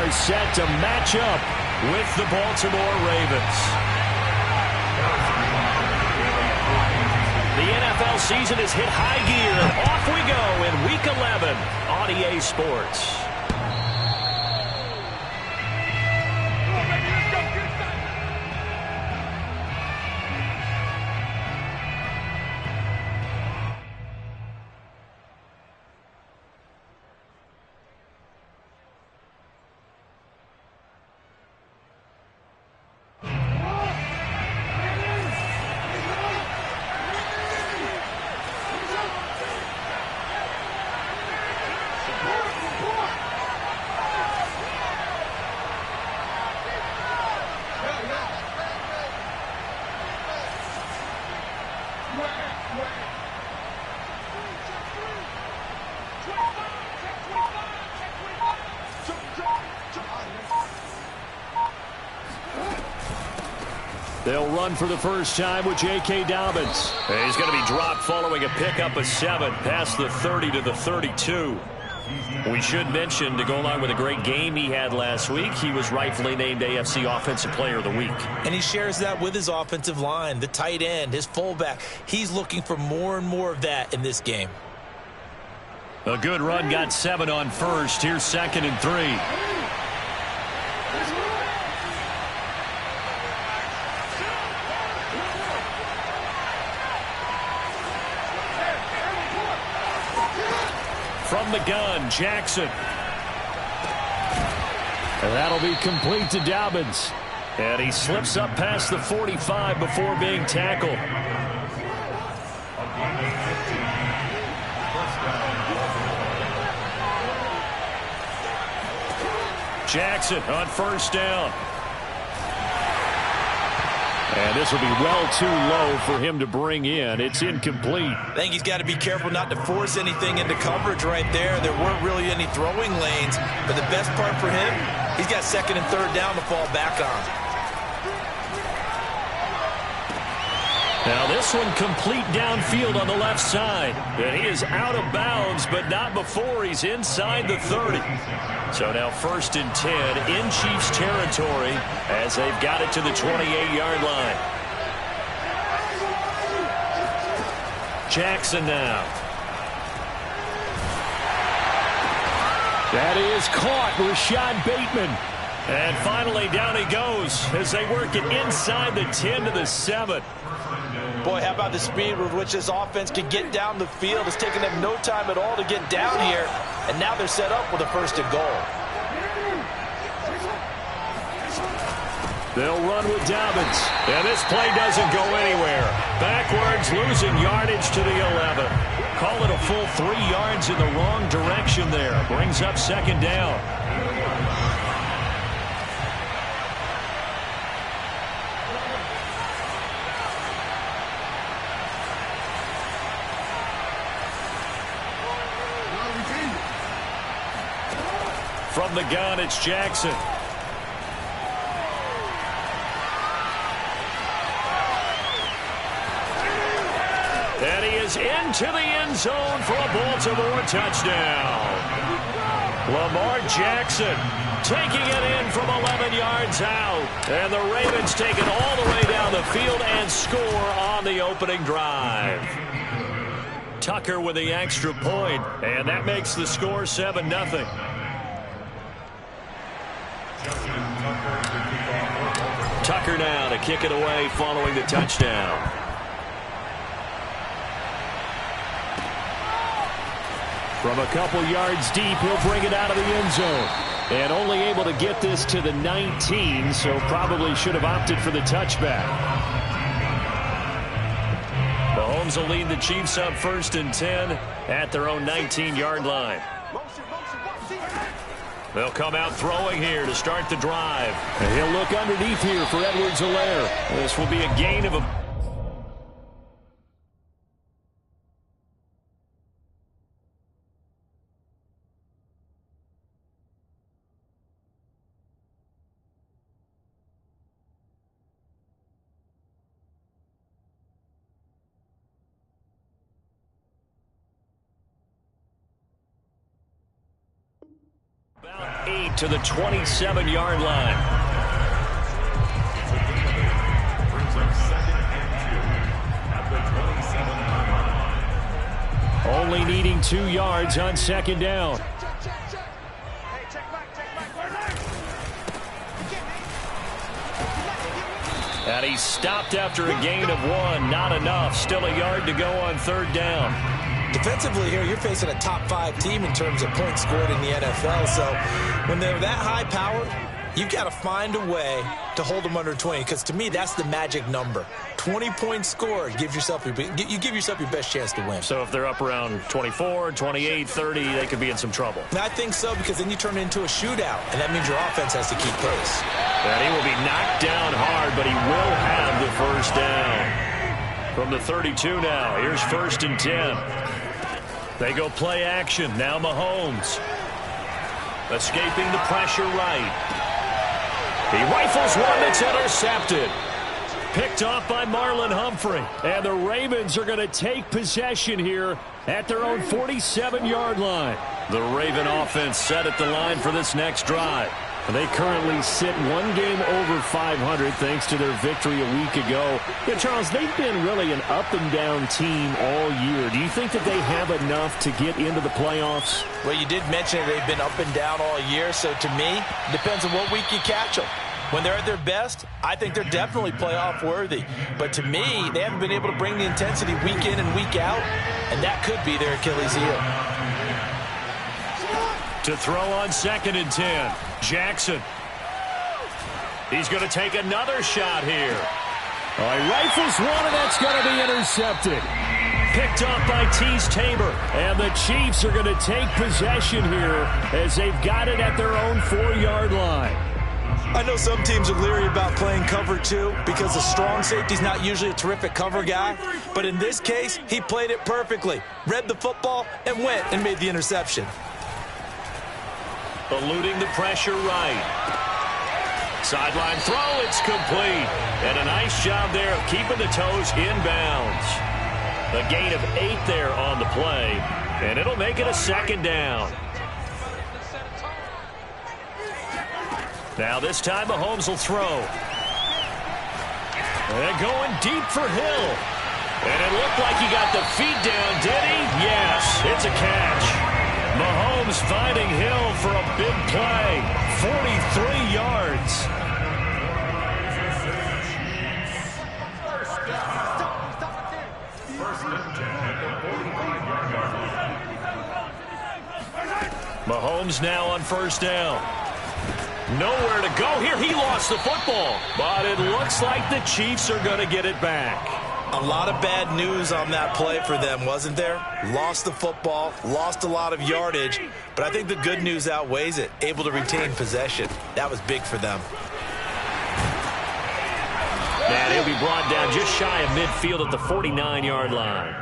is set to match up with the Baltimore Ravens. The NFL season has hit high gear. Off we go in Week 11 on EA Sports. They'll run for the first time with J.K. Dobbins. He's going to be dropped following a pickup of 7 past the 30 to the 32. We should mention, to go along with a great game he had last week, he was rightfully named AFC Offensive Player of the Week. And he shares that with his offensive line, the tight end, his fullback. He's looking for more and more of that in this game. A good run, got 7 on first. Here's 2nd and 3. From the gun, Jackson. And that'll be complete to Dobbins. And he slips up past the 45 before being tackled. Jackson on first down. And this will be well too low for him to bring in. It's incomplete. I think he's got to be careful not to force anything into coverage right there. There weren't really any throwing lanes. But the best part for him, he's got 2nd and 3rd down to fall back on. Now this one complete downfield on the left side. And he is out of bounds, but not before he's inside the 30. So now 1st and 10 in Chiefs territory as they've got it to the 28-yard line. Jackson now. That is caught, Rashad Bateman. And finally down he goes as they work it inside the 10 to the 7. Boy, how about the speed with which this offense can get down the field. It's taken them no time at all to get down here. And now they're set up with a 1st and goal. They'll run with Dobbins. And this play doesn't go anywhere. Backwards, losing yardage to the 11. Call it a full 3 yards in the wrong direction there. Brings up 2nd down. From the gun, it's Jackson. And he is into the end zone for a Baltimore touchdown. Lamar Jackson taking it in from 11 yards out. And the Ravens take it all the way down the field and score on the opening drive. Tucker with the extra point, and that makes the score 7-0. Tucker now to kick it away following the touchdown. From a couple yards deep, he'll bring it out of the end zone. And only able to get this to the 19, so probably should have opted for the touchback. Mahomes will lead the Chiefs up 1st and 10 at their own 19-yard line. They'll come out throwing here to start the drive. And he'll look underneath here for Edwards-Helaire. This will be a gain of a... About 8 8 to the 27-yard line. Only needing 2 yards on second down. And he's stopped after a gain of 1. Not enough. Still a yard to go on third down. Defensively here, you're facing a top 5 team in terms of points scored in the NFL. So when they're that high powered, you've got to find a way to hold them under 20. Because to me, that's the magic number. 20 points scored gives yourself you give yourself your best chance to win. So if they're up around 24, 28, 30, they could be in some trouble. And I think so, because then you turn it into a shootout, and that means your offense has to keep pace. And he will be knocked down hard, but he will have the first down. From the 32 now, here's 1st and 10. They go play action. Now Mahomes. Escaping the pressure right. He rifles one that's intercepted. Picked off by Marlon Humphrey. And the Ravens are going to take possession here at their own 47-yard line. The Raven offense set at the line for this next drive. They currently sit 1 game over 500 thanks to their victory a week ago. Yeah, Charles, they've been really an up-and-down team all year. Do you think that they have enough to get into the playoffs? Well, you did mention they've been up and down all year, so to me, it depends on what week you catch them. When they're at their best, I think they're definitely playoff worthy. But to me, they haven't been able to bring the intensity week in and week out, and that could be their Achilles heel. To throw on 2nd and 10, Jackson. He's going to take another shot here. He rifles one, and that's going to be intercepted. Picked off by Tabor, and the Chiefs are going to take possession here as they've got it at their own 4-yard line. I know some teams are leery about playing cover 2 because the strong safety's not usually a terrific cover guy. But in this case, he played it perfectly. Read the football and went and made the interception. Eluding the pressure right. Sideline throw, it's complete. And a nice job there of keeping the toes inbounds. A gain of 8 there on the play. And it'll make it a 2nd down. Now this time Mahomes will throw. And going deep for Hill. And it looked like he got the feet down, did he? Yes, it's a catch. Mahomes finding Hill for a big play. 43 yards. Mahomes now on 1st down. Nowhere to go here. He lost the football. But it looks like the Chiefs are going to get it back. A lot of bad news on that play for them, wasn't there? Lost the football, lost a lot of yardage, but I think the good news outweighs it. Able to retain possession. That was big for them. And he'll be brought down just shy of midfield at the 49-yard line.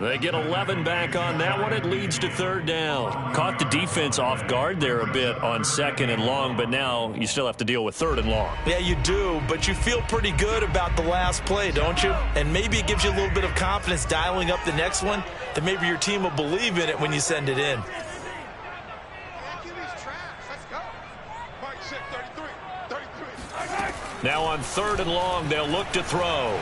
They get 11 back on that one. It leads to 3rd down. Caught the defense off guard there a bit on 2nd and long, but now you still have to deal with 3rd and long. Yeah, you do, but you feel pretty good about the last play, don't you? And maybe it gives you a little bit of confidence dialing up the next one, that maybe your team will believe in it when you send it in. Now on 3rd and long, they'll look to throw.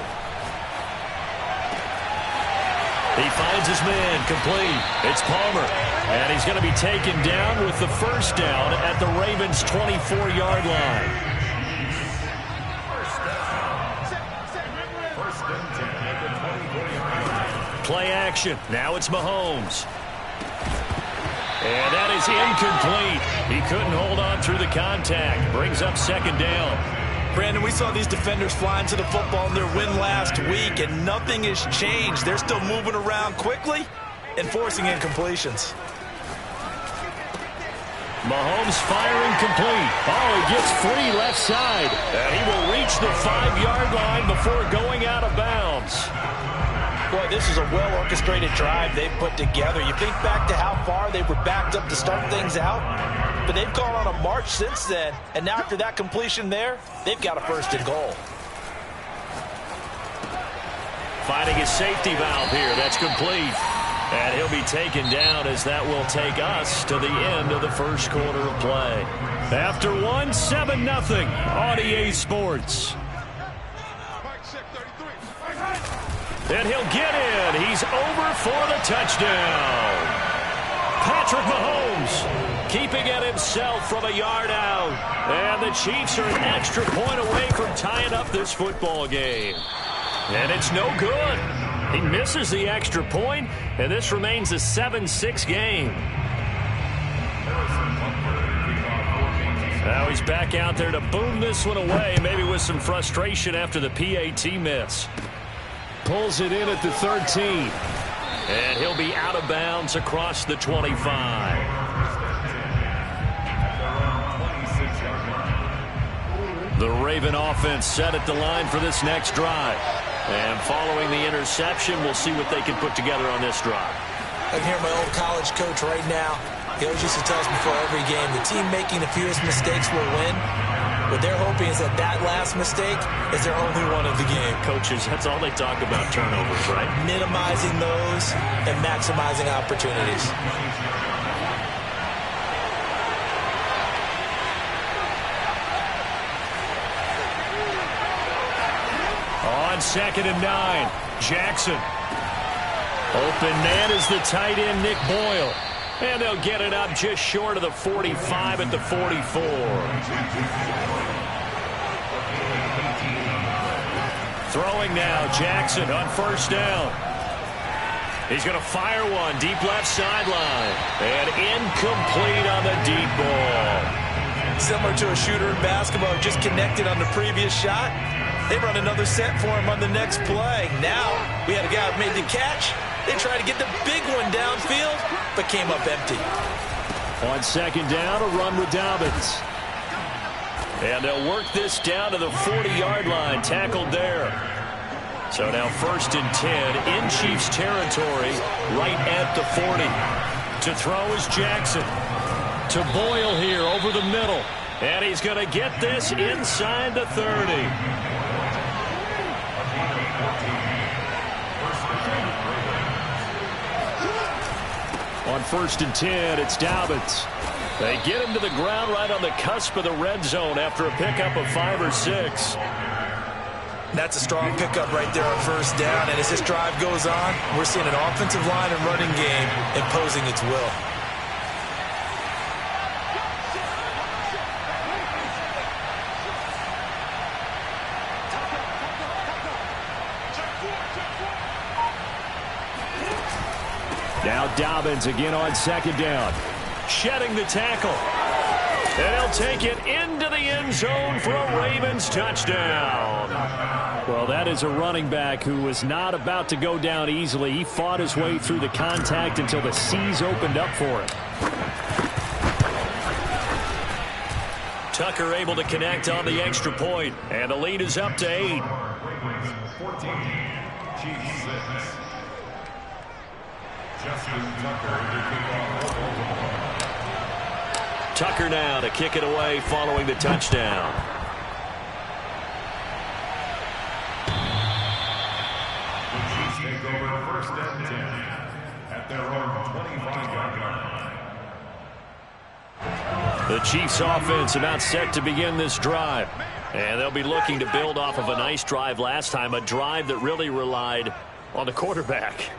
He finds his man, complete. It's Palmer. And he's going to be taken down with the 1st down at the Ravens' 24-yard line. Play action. Now it's Mahomes. And that is incomplete. He couldn't hold on through the contact. Brings up 2nd down. Brandon, we saw these defenders flying to the football in their win last week, and nothing has changed. They're still moving around quickly and forcing incompletions. Mahomes firing complete. Oh, he gets free left side. And he will reach the 5-yard line before going out of bounds. Boy, this is a well-orchestrated drive they've put together. You think back to how far they were backed up to start things out, but they've gone on a march since then, and now after that completion there, they've got a 1st and goal. Finding his safety valve here. That's complete. And he'll be taken down as that will take us to the end of the first quarter of play. After one, 7-0 on EA Sports. And he'll get in. He's over for the touchdown. Patrick Mahomes keeping it himself from a yard out. And the Chiefs are an extra point away from tying up this football game. And it's no good. He misses the extra point, and this remains a 7-6 game. Now he's back out there to boom this one away, maybe with some frustration after the PAT miss. Pulls it in at the 13. And he'll be out of bounds across the 25. The Raven offense set at the line for this next drive. And following the interception, we'll see what they can put together on this drive. I can hear my old college coach right now. He always used to tell us before every game, the team making the fewest mistakes will win. What they're hoping is that that last mistake is their only one of the game. Coaches, that's all they talk about, turnovers, right? Minimizing those and maximizing opportunities. On 2nd and 9, Jackson. Open man is the tight end, Nick Boyle. And they'll get it up just short of the 45 at the 44. Throwing now, Jackson on 1st down. He's going to fire one, deep left sideline. And incomplete on the deep ball. Similar to a shooter in basketball who just connected on the previous shot. They run another set for him on the next play. Now, we had a guy who made the catch. They tried to get the big one downfield, but came up empty. On 2nd down, a run with Dobbins. And they'll work this down to the 40-yard line, tackled there. So now 1st and 10 in Chiefs territory, right at the 40. To throw is Jackson. To Boyle here over the middle. And he's going to get this inside the 30. On 1st and 10, it's Dobbins. They get him to the ground right on the cusp of the red zone after a pickup of 5 or 6. That's a strong pickup right there on 1st down. And as this drive goes on, we're seeing an offensive line and running game imposing its will. Now Dobbins again on 2nd down. Shedding the tackle. And he'll take it into the end zone for a Ravens touchdown. Well, that is a running back who was not about to go down easily. He fought his way through the contact until the seas opened up for him. Tucker able to connect on the extra point. And the lead is up to 8. 14, Chiefs 6. Tucker now to kick it away following the touchdown. The Chiefs take over 1st and 10 at their own 25-yard line. The Chiefs offense about set to begin this drive. And they'll be looking to build off of a nice drive last time, a drive that really relied on the quarterback.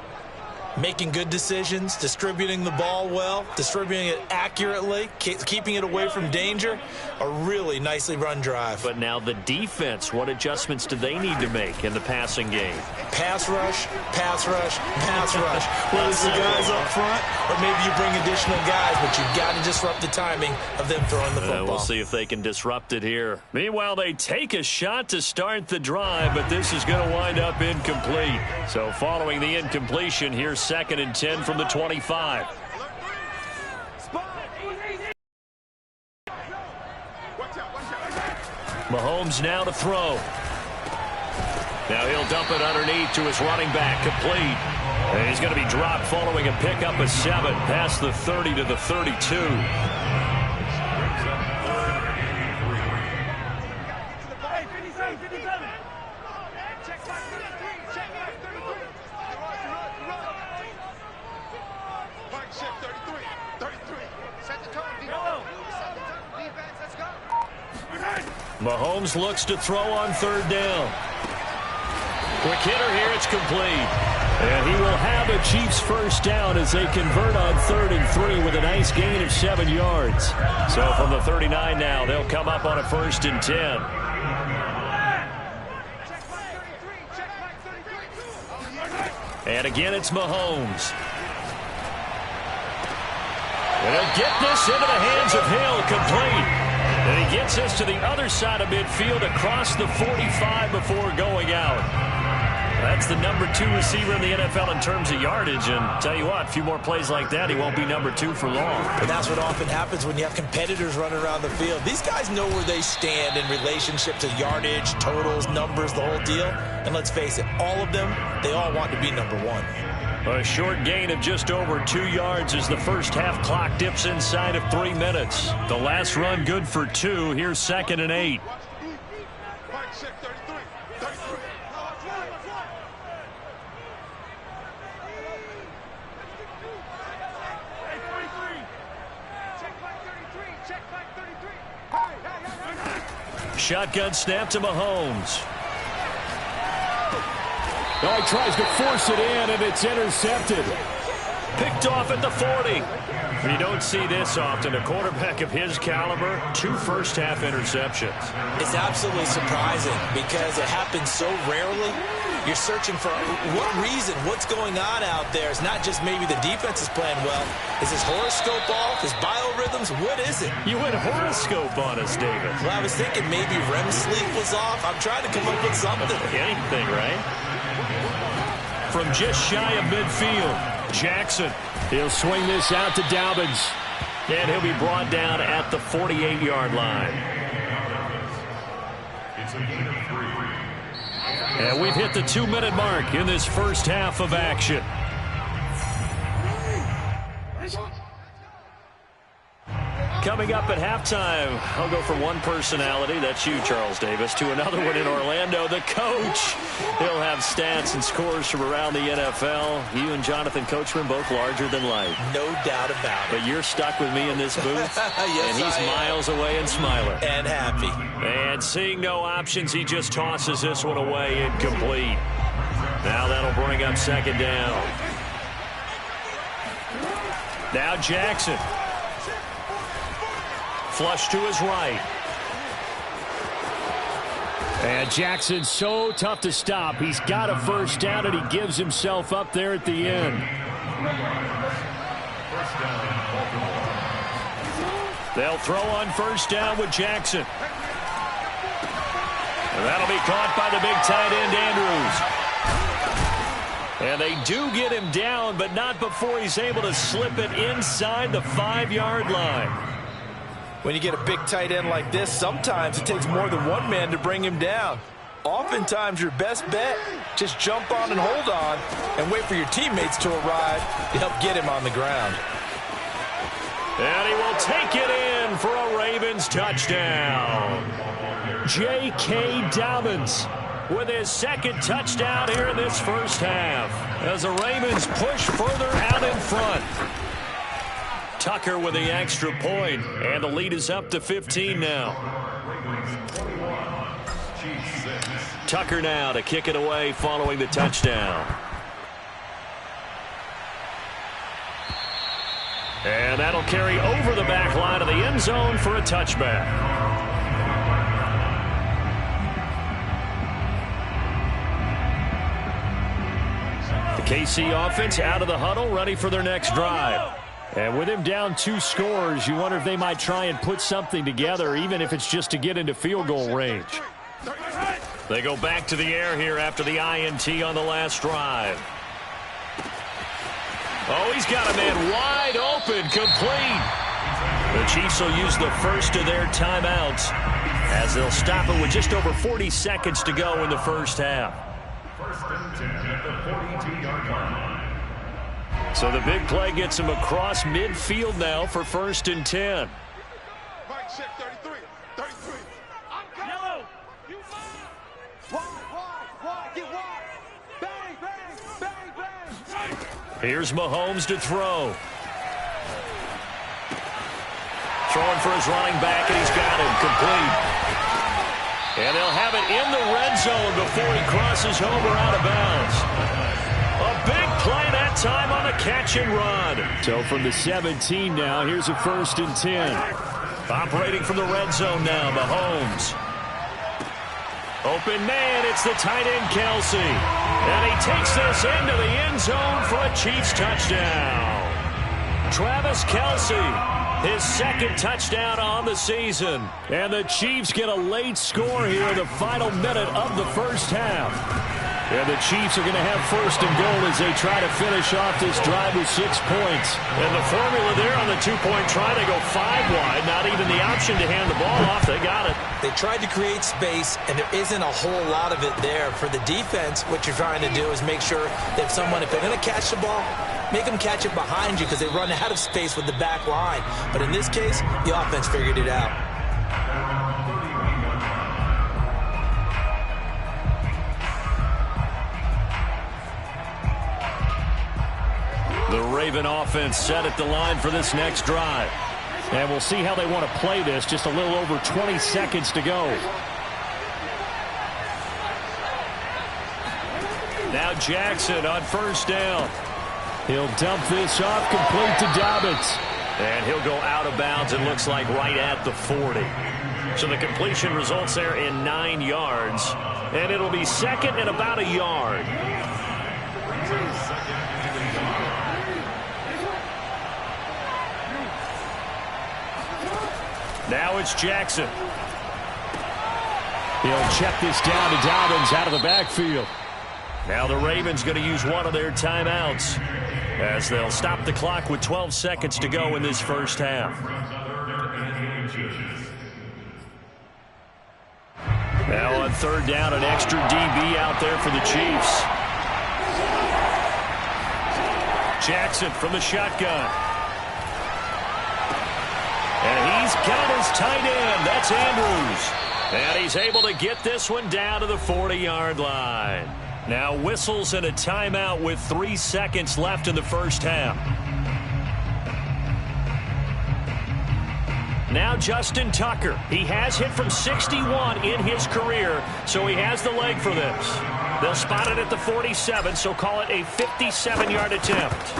Making good decisions, distributing the ball well, distributing it accurately, keeping it away from danger. A really nicely run drive. But now the defense, what adjustments do they need to make in the passing game? Pass rush, pass rush, pass rush. Whether it's the guys up front or maybe you bring additional guys, but you've got to disrupt the timing of them throwing the football. We'll see if they can disrupt it here. Meanwhile, they take a shot to start the drive, but this is going to wind up incomplete. So following the incompletion, here's 2nd and 10 from the 25. Mahomes now to throw. Now he'll dump it underneath to his running back, complete. And he's going to be dropped following a pickup of 7 past the 30 to the 32. Mahomes looks to throw on third down. Quick hitter here, it's complete. And he will have a Chiefs first down as they convert on 3rd and 3 with a nice gain of 7 yards. So from the 39 now, they'll come up on a 1st and 10. And again, it's Mahomes. And he'll get this into the hands of Hill, complete. And he gets this to the other side of midfield across the 45 before going out. That's the number 2 receiver in the NFL in terms of yardage. And tell you what, a few more plays like that, he won't be number 2 for long. And that's what often happens when you have competitors running around the field. These guys know where they stand in relationship to yardage, totals, numbers, the whole deal. And let's face it, all of them, they all want to be number 1. A short gain of just over 2 yards as the first half clock dips inside of 3 minutes. The last run good for 2. Here's 2nd and 8. Shotgun snap to Mahomes. Now he tries to force it in, and it's intercepted. Picked off at the 40. You don't see this often. A quarterback of his caliber, 2 first-half interceptions. It's absolutely surprising because it happens so rarely. You're searching for what reason, what's going on out there. It's not just maybe the defense is playing well. Is his horoscope off? His biorhythms? What is it? You went horoscope on us, David. Well, I was thinking maybe REM sleep was off. I'm trying to come up with something. Anything, right? From just shy of midfield, Jackson. He'll swing this out to Dobbins. And he'll be brought down at the 48-yard line. It's a gain of 3. And we've hit the 2-minute mark in this first half of action. Coming up at halftime, I'll go from one personality, that's you, Charles Davis, to another one in Orlando, the coach. He'll have stats and scores from around the NFL. You and Jonathan Coachman both larger than life. No doubt about it. But you're stuck with me in this booth, yes, and he's miles away and smiling. And happy. And seeing no options, he just tosses this one away incomplete. Now that'll bring up 2nd down. Now Jackson. Flush to his right. And Jackson's so tough to stop. He's got a first down, and he gives himself up there at the end. They'll throw on 1st down with Jackson. And that'll be caught by the big tight end, Andrews. And they do get him down, but not before he's able to slip it inside the 5-yard line. When you get a big tight end like this, sometimes it takes more than one man to bring him down. Oftentimes, your best bet, just jump on and hold on and wait for your teammates to arrive to help get him on the ground. And he will take it in for a Ravens touchdown. J.K. Dobbins with his 2nd touchdown here in this first half as the Ravens push further out in front. Tucker with the extra point, and the lead is up to 15 now. Tucker now to kick it away following the touchdown. And that'll carry over the back line of the end zone for a touchback. The KC offense out of the huddle, ready for their next drive. And with him down 2 scores, you wonder if they might try and put something together, even if it's just to get into field goal range. They go back to the air here after the INT on the last drive. Oh, he's got a man wide open, complete. The Chiefs will use the first of their timeouts as they'll stop it with just over 40 seconds to go in the first half. 1st and 10 at the 42-yard line. So the big play gets him across midfield now for 1st and 10. Mike, check 33. 33. I'm coming. Yellow. You wide. Get wide. Bang, bang, bang, bang. Here's Mahomes to throw. Throwing for his running back, and he's got him complete. And they'll have it in the red zone before he crosses over out of bounds. A big play that time on the catch and run. So from the 17 now, here's a 1st and 10. Operating from the red zone now, Mahomes. Open man, it's the tight end, Kelsey. And he takes this into the end zone for a Chiefs touchdown. Travis Kelsey, his 2nd touchdown on the season. And the Chiefs get a late score here in the final minute of the first half. And the Chiefs are going to have 1st and goal as they try to finish off this drive with 6 points. And the formula there on the 2-point try, they go 5 wide. Not even the option to hand the ball off. They got it. They tried to create space, and there isn't a whole lot of it there. For the defense, what you're trying to do is make sure that if they're going to catch the ball, make them catch it behind you because they run out of space with the back line. But in this case, the offense figured it out. The Raven offense set at the line for this next drive. And we'll see how they want to play this. Just a little over 20 seconds to go. Now Jackson on 1st down. He'll dump this off, complete to Dobbins. And he'll go out of bounds, it looks like, right at the 40. So the completion results there in 9 yards. And it'll be 2nd and about a yard. Now it's Jackson. He'll check this down to Dobbins out of the backfield. Now the Ravens going to use one of their timeouts as they'll stop the clock with 12 seconds to go in this first half. Now on 3rd down, an extra DB out there for the Chiefs. Jackson from the shotgun. And he's got his tight end. That's Andrews. And he's able to get this one down to the 40-yard line. Now whistles and a timeout with 3 seconds left in the first half. Now Justin Tucker. He has hit from 61 in his career, so he has the leg for this. They'll spot it at the 47, so call it a 57-yard attempt.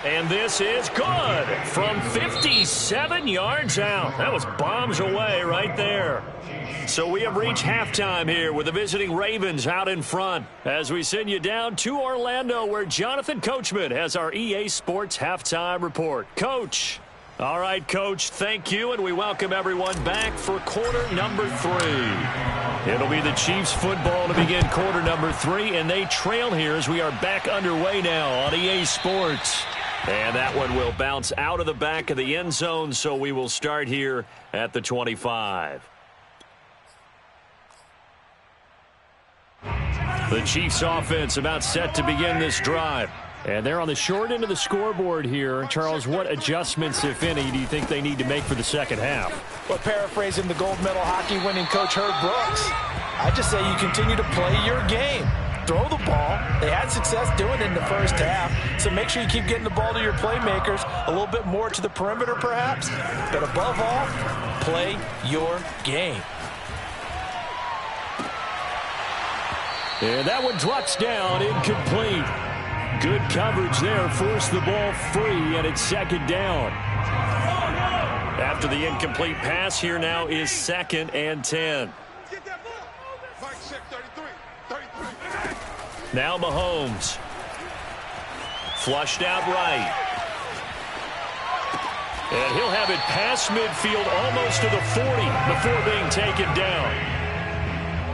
And this is good from 57 yards out. That was bombs away right there. So we have reached halftime here with the visiting Ravens out in front as we send you down to Orlando where Jonathan Coachman has our EA Sports halftime report. Coach. All right, Coach, thank you, and we welcome everyone back for quarter number 3. It'll be the Chiefs football to begin quarter number 3, and they trail here as we are back underway now on EA Sports. And that one will bounce out of the back of the end zone, so we will start here at the 25. The Chiefs offense about set to begin this drive. And they're on the short end of the scoreboard here. Charles, what adjustments, if any, do you think they need to make for the second half? Well, paraphrasing the gold medal hockey winning coach Herb Brooks, I just say you continue to play your game. Throw the ball. They had success doing it in the first half, so make sure you keep getting the ball to your playmakers, a little bit more to the perimeter perhaps, but above all, play your game. And that one drops down, incomplete. Good coverage there, forced the ball free, and it's 2nd down. After the incomplete pass, here now is 2nd and 10. Now Mahomes. Flushed out right. And he'll have it past midfield almost to the 40 before being taken down.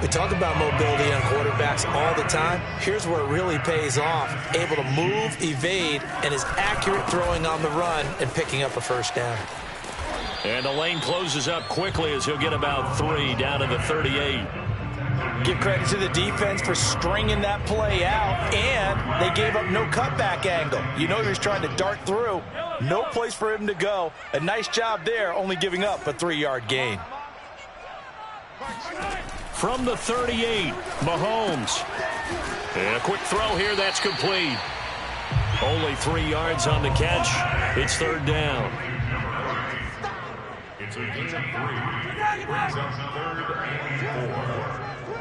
We talk about mobility on quarterbacks all the time. Here's where it really pays off. Able to move, evade, and is accurate throwing on the run and picking up a first down. And the lane closes up quickly as he'll get about 3 down to the 38. Give credit to the defense for stringing that play out, and they gave up no cutback angle. You know he was trying to dart through. No place for him to go. A nice job there, only giving up a 3-yard gain. From the 38, Mahomes. And a quick throw here, that's complete. Only 3 yards on the catch. It's 3rd down. It's a gain of 3. Brings up 3rd and 4.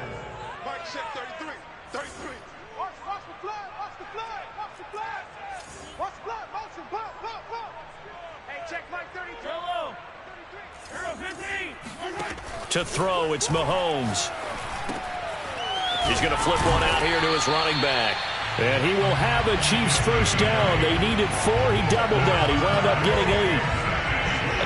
Mike, check 33. 33. Watch the flag. Watch the flag. Watch the flag. Watch the flag. Motion. Pop, pop, pop. Hey, check Mike 33. Hello. 15. To throw, it's Mahomes. He's going to flip one out here to his running back. And he will have a Chiefs first down. They needed 4. He doubled that. He wound up getting 8.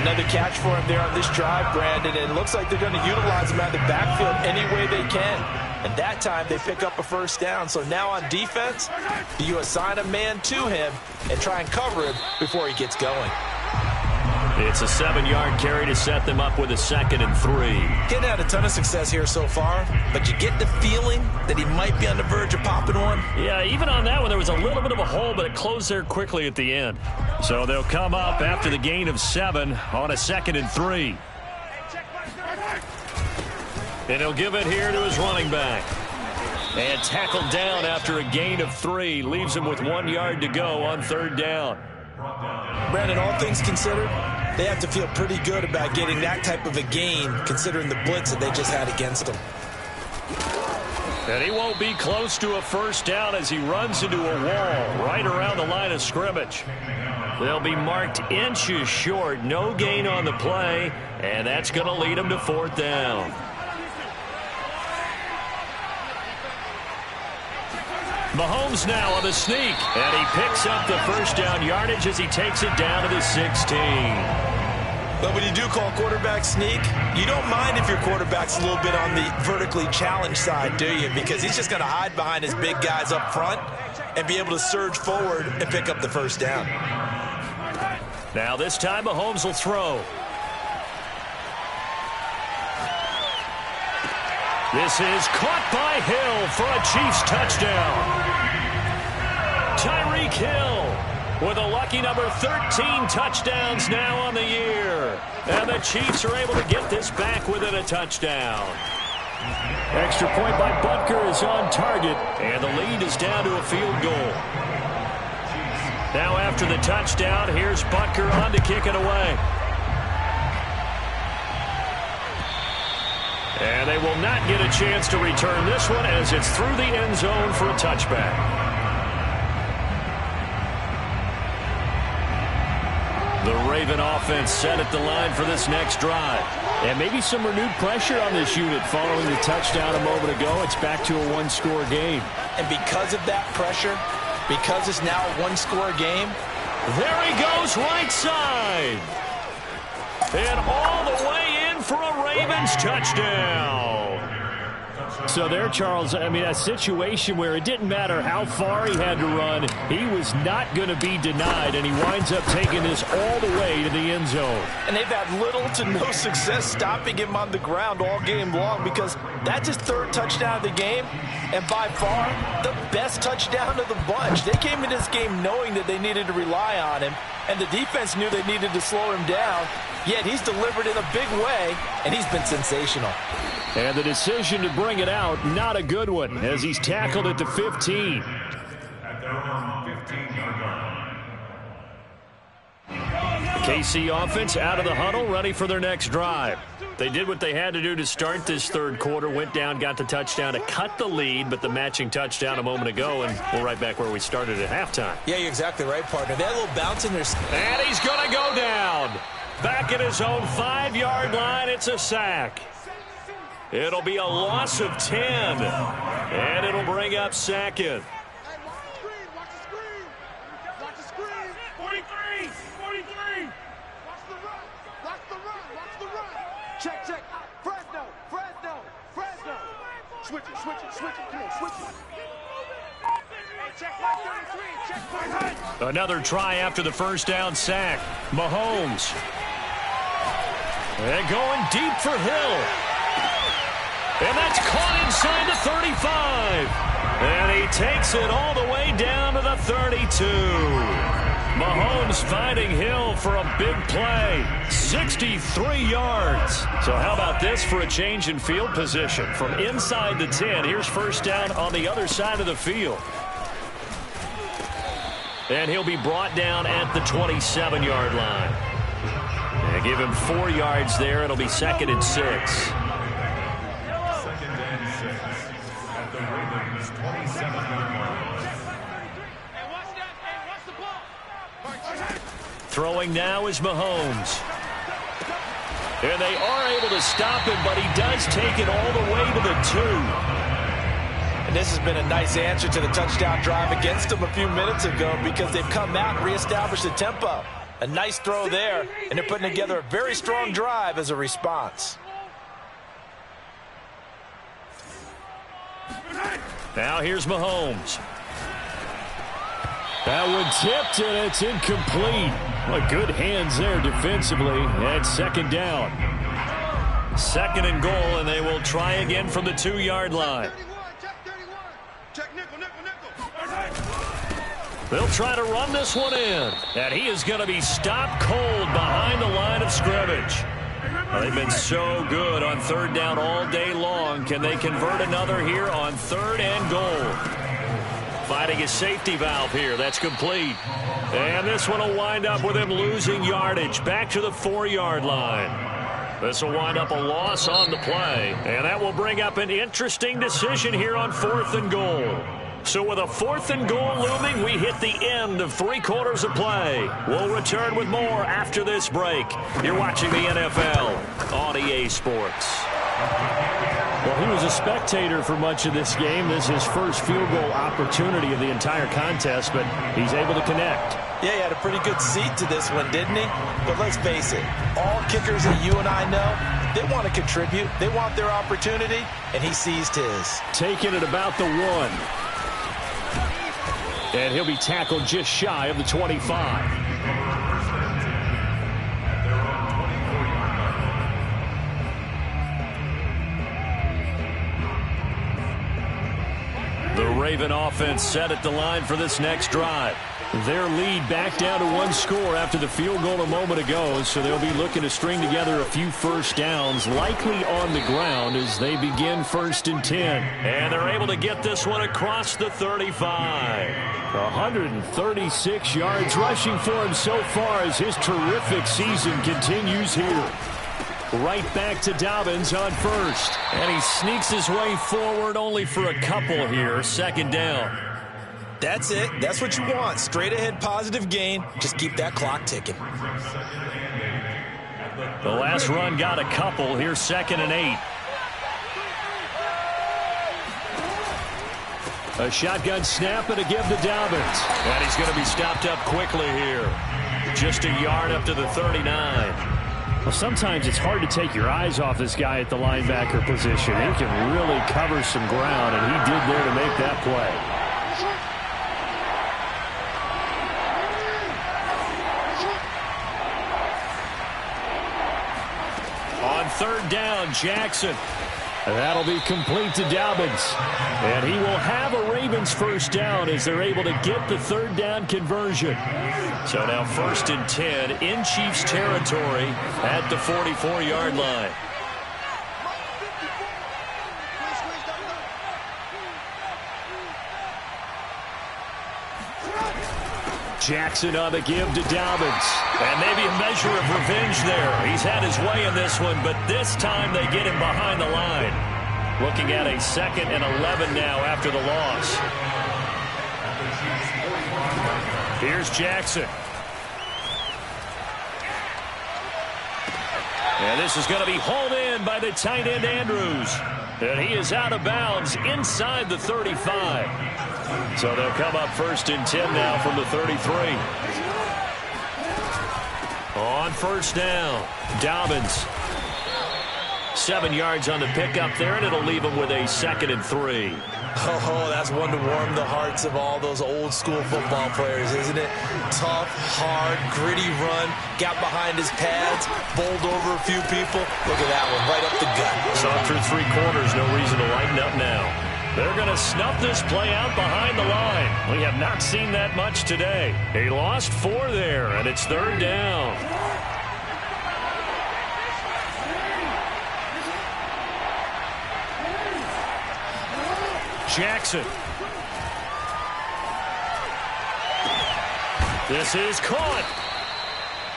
Another catch for him there on this drive, Brandon, and it looks like they're going to utilize him out of the backfield any way they can. And that time, they pick up a first down. So now on defense, you assign a man to him and try and cover him before he gets going. It's a 7-yard carry to set them up with a 2nd and 3. Getting had a ton of success here so far, but you get the feeling that he might be on the verge of popping one. Yeah, even on that one, there was a little bit of a hole, but it closed there quickly at the end. So they'll come up after the gain of 7 on a 2nd and 3. And he'll give it here to his running back. And tackled down after a gain of 3. Leaves him with 1 yard to go on 3rd down. Brandon, all things considered, they have to feel pretty good about getting that type of a gain, considering the blitz that they just had against them. And he won't be close to a first down as he runs into a wall right around the line of scrimmage. They'll be marked inches short, no gain on the play, and that's going to lead them to 4th down. Mahomes now on the sneak, and he picks up the first down yardage as he takes it down to the 16. But when you do call quarterback sneak, you don't mind if your quarterback's a little bit on the vertically challenged side, do you? Because he's just going to hide behind his big guys up front and be able to surge forward and pick up the first down. Now this time Mahomes will throw. This is caught by Hill for a Chiefs touchdown. Tyreek Hill with a lucky number 13 touchdowns now on the year. And the Chiefs are able to get this back within a touchdown. Extra point by Butker is on target, and the lead is down to a field goal. Now after the touchdown, here's Butker on to kick it away. And they will not get a chance to return this one as it's through the end zone for a touchback. The Raven offense set at the line for this next drive. And maybe some renewed pressure on this unit following the touchdown a moment ago. It's back to a one-score game. And because of that pressure, because it's now a one-score game, there he goes right side. And all the way in for a Ravens touchdown. So there, Charles, I mean, a situation where it didn't matter how far he had to run, he was not going to be denied, and he winds up taking this all the way to the end zone. And they've had little to no success stopping him on the ground all game long because that's his 3rd touchdown of the game, and by far the best touchdown of the bunch. They came into this game knowing that they needed to rely on him, and the defense knew they needed to slow him down, yet he's delivered in a big way, and he's been sensational. And the decision to bring it out, not a good one, as he's tackled at the 15. At their own 15-yard line. The KC offense out of the huddle, ready for their next drive. They did what they had to do to start this 3rd quarter, went down, got the touchdown to cut the lead, but the matching touchdown a moment ago, and we're right back where we started at halftime. Yeah, you're exactly right, partner. They had a little bounce in their... And he's going to go down. Back at his own 5-yard line, it's a sack. It'll be a loss of 10, and it'll bring up 2nd. Watch the screen. Watch the screen. 43. 43. Watch the run. Watch the run. Watch the run. Check, check. Fresno. Fresno. Fresno. Switch it. Switch it. Switch it. Come on. Switch it. Hey, check 133. Check 100. Another try after the first down sack. Mahomes. And going deep for Hill. And that's caught inside the 35. And he takes it all the way down to the 32. Mahomes finding Hill for a big play. 63 yards. So how about this for a change in field position? From inside the 10, here's first down on the other side of the field. And he'll be brought down at the 27-yard line. And give him 4 yards there. It'll be 2nd and 6. 2nd and 6 at the Ravens' 27-yard line. Throwing now is Mahomes. And they are able to stop him, but he does take it all the way to the 2. And this has been a nice answer to the touchdown drive against them a few minutes ago because they've come out and reestablished the tempo. A nice throw there, and they're putting together a very strong drive as a response. Now here's Mahomes. That one tipped, and it's incomplete. Well, good hands there defensively, and 2nd down. 2nd and goal, and they will try again from the 2-yard line. They'll try to run this one in, and he is going to be stopped cold behind the line of scrimmage. Well, they've been so good on 3rd down all day long. Can they convert another here on 3rd and goal? Finding a safety valve here. That's complete. And this one will wind up with him losing yardage back to the 4-yard line. This will wind up a loss on the play. And that will bring up an interesting decision here on 4th and goal. So with a 4th and goal looming, we hit the end of 3 quarters of play. We'll return with more after this break. You're watching the NFL on EA Sports. Well, he was a spectator for much of this game. This is his first field goal opportunity of the entire contest, but he's able to connect. Yeah, he had a pretty good seat to this one, didn't he? But let's face it, all kickers that you and I know, they want to contribute. They want their opportunity, and he seized his. Taking it about the 1. And he'll be tackled just shy of the 25. The Raven offense set at the line for this next drive. Their lead back down to 1 score after the field goal a moment ago, so they'll be looking to string together a few first downs, likely on the ground as they begin 1st and 10. And they're able to get this one across the 35. 136 yards rushing for him so far as his terrific season continues here. Right back to Dobbins on 1st. And he sneaks his way forward only for a couple here. 2nd down. That's it. That's what you want. Straight ahead positive gain. Just keep that clock ticking. The last run got a couple. Here's 2nd and 8. A shotgun snap and a give to Dobbins. And he's going to be stopped up quickly here. Just a yard up to the 39. Well, sometimes it's hard to take your eyes off this guy at the linebacker position. He can really cover some ground, and he did there to make that play. On 3rd down, Jackson. And that'll be complete to Dobbins. And he will have a Ravens first down as they're able to get the 3rd down conversion. So now 1st and 10 in Chiefs territory at the 44-yard line. Jackson on the give to Dobbins. And maybe a measure of revenge there. He's had his way in this one, but this time they get him behind the line. Looking at a 2nd and 11 now after the loss. Here's Jackson. And this is going to be hauled in by the tight end Andrews. And he is out of bounds inside the 35. So they'll come up 1st and 10 now from the 33. On 1st down, Dobbins. 7 yards on the pickup there, and it'll leave him with a 2nd and 3. Oh, that's one to warm the hearts of all those old school football players, isn't it? Tough, hard, gritty run, got behind his pads, bowled over a few people. Look at that one, right up the gut. So through 3 quarters, no reason to lighten up now. They're going to snuff this play out behind the line. We have not seen that much today. He lost 4 there, and it's 3rd down. Jackson. This is caught.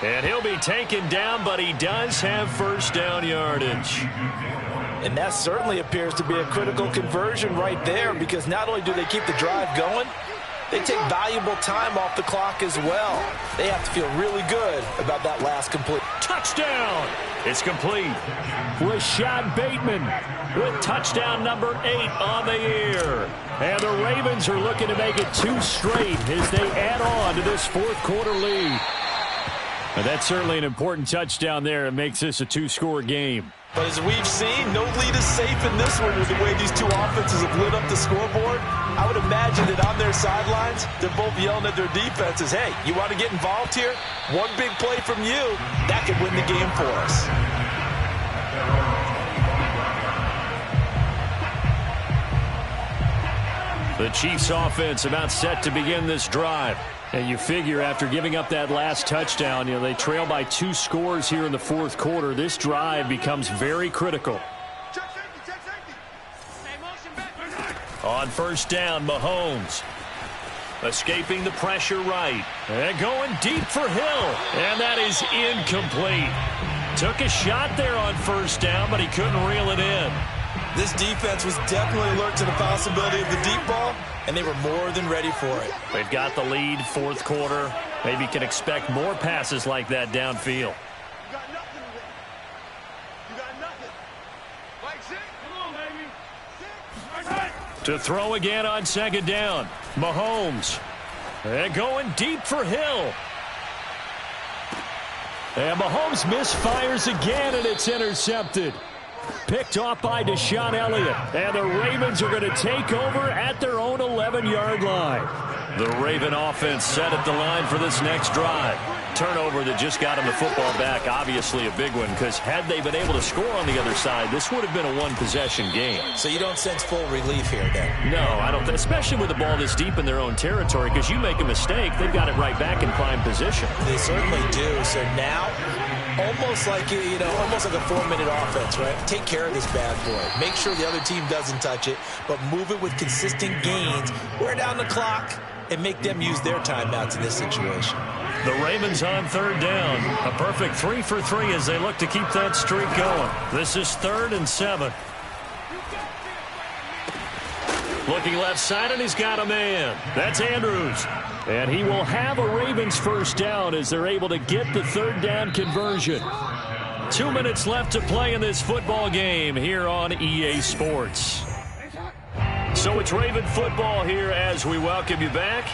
And he'll be taken down, but he does have first down yardage. And that certainly appears to be a critical conversion right there, because not only do they keep the drive going, they take valuable time off the clock as well. They have to feel really good about that last complete. Touchdown! It's complete. Rashad Bateman with touchdown number 8 on the year. And the Ravens are looking to make it 2 straight as they add on to this fourth quarter lead. And that's certainly an important touchdown there. It makes this a 2-score game. But as we've seen, no lead is safe in this one with the way these two offenses have lit up the scoreboard. I would imagine that on their sidelines, they're both yelling at their defenses, hey, you want to get involved here? One big play from you, that could win the game for us. The Chiefs offense about set to begin this drive. And you figure after giving up that last touchdown, they trail by 2 scores here in the fourth quarter. This drive becomes very critical. On first down, Mahomes. Escaping the pressure right. And going deep for Hill. And that is incomplete. Took a shot there on first down, but he couldn't reel it in. This defense was definitely alert to the possibility of the deep ball, and they were more than ready for it. They've got the lead, fourth quarter. Maybe can expect more passes like that downfield. You got nothing today. You got nothing. Like six? Come on, baby. Six. To throw again on second down. Mahomes. And going deep for Hill. And Mahomes misfires again, and it's intercepted. Picked off by Deshaun Elliott. And the Ravens are going to take over at their own 11-yard line. The Raven offense set at the line for this next drive. Turnover that just got him the football back, obviously a big one, because had they been able to score on the other side, this would have been a one-possession game. So you don't sense full relief here, then? No, I don't. Especially with the ball this deep in their own territory, because you make a mistake, they've got it right back in prime position. They certainly do. So now, almost like almost like a 4-minute offense, right? Take care of this bad boy. Make sure the other team doesn't touch it, but move it with consistent gains. Wear down the clock and make them use their timeouts in this situation. The Ravens on third down. A perfect 3 for 3 as they look to keep that streak going. This is 3rd and 7. Looking left side, and he's got a man. That's Andrews. And he will have a Ravens first down as they're able to get the third down conversion. 2 minutes left to play in this football game here on EA Sports. So it's Raven football here as we welcome you back.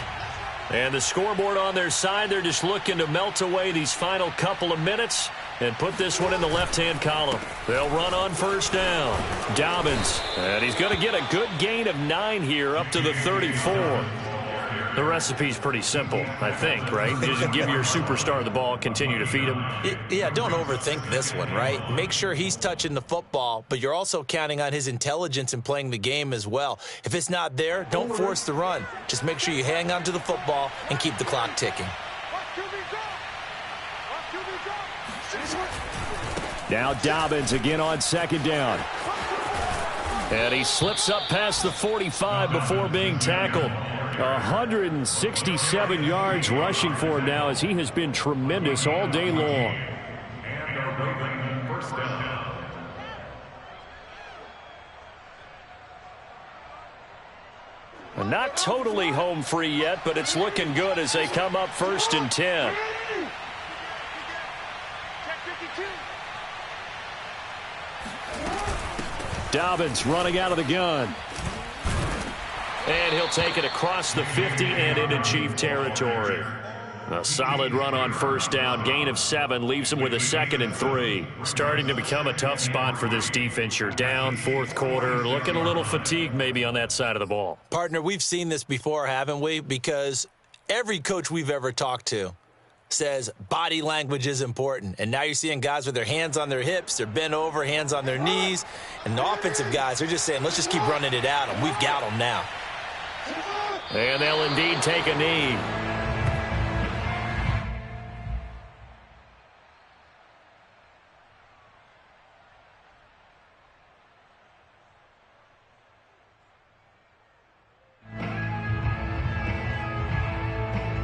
And the scoreboard on their side, they're just looking to melt away these final couple of minutes and put this one in the left-hand column. They'll run on first down. Dobbins, and he's going to get a good gain of 9 here up to the 34. The recipe's pretty simple, I think, right? You just give your superstar the ball, continue to feed him. Yeah, don't overthink this one, right? Make sure he's touching the football, but you're also counting on his intelligence in playing the game as well. If it's not there, don't force the run. Just make sure you hang on to the football and keep the clock ticking. Now Dobbins again on second down. And he slips up past the 45 before being tackled. 167 yards rushing for him now as he has been tremendous all day long. And a Raven first down. Not totally home free yet, but it's looking good as they come up 1st and 10. Dobbins running out of the gun. And he'll take it across the 50 and into Chief territory. A solid run on first down. Gain of 7 leaves him with a 2nd and 3. Starting to become a tough spot for this defense. You're down, fourth quarter. Looking a little fatigued maybe on that side of the ball. Partner, we've seen this before, haven't we? Because every coach we've ever talked to says body language is important. And now you're seeing guys with their hands on their hips, they're bent over, hands on their knees. And the offensive guys are just saying, let's just keep running it at them. We've got them now. And they'll indeed take a knee.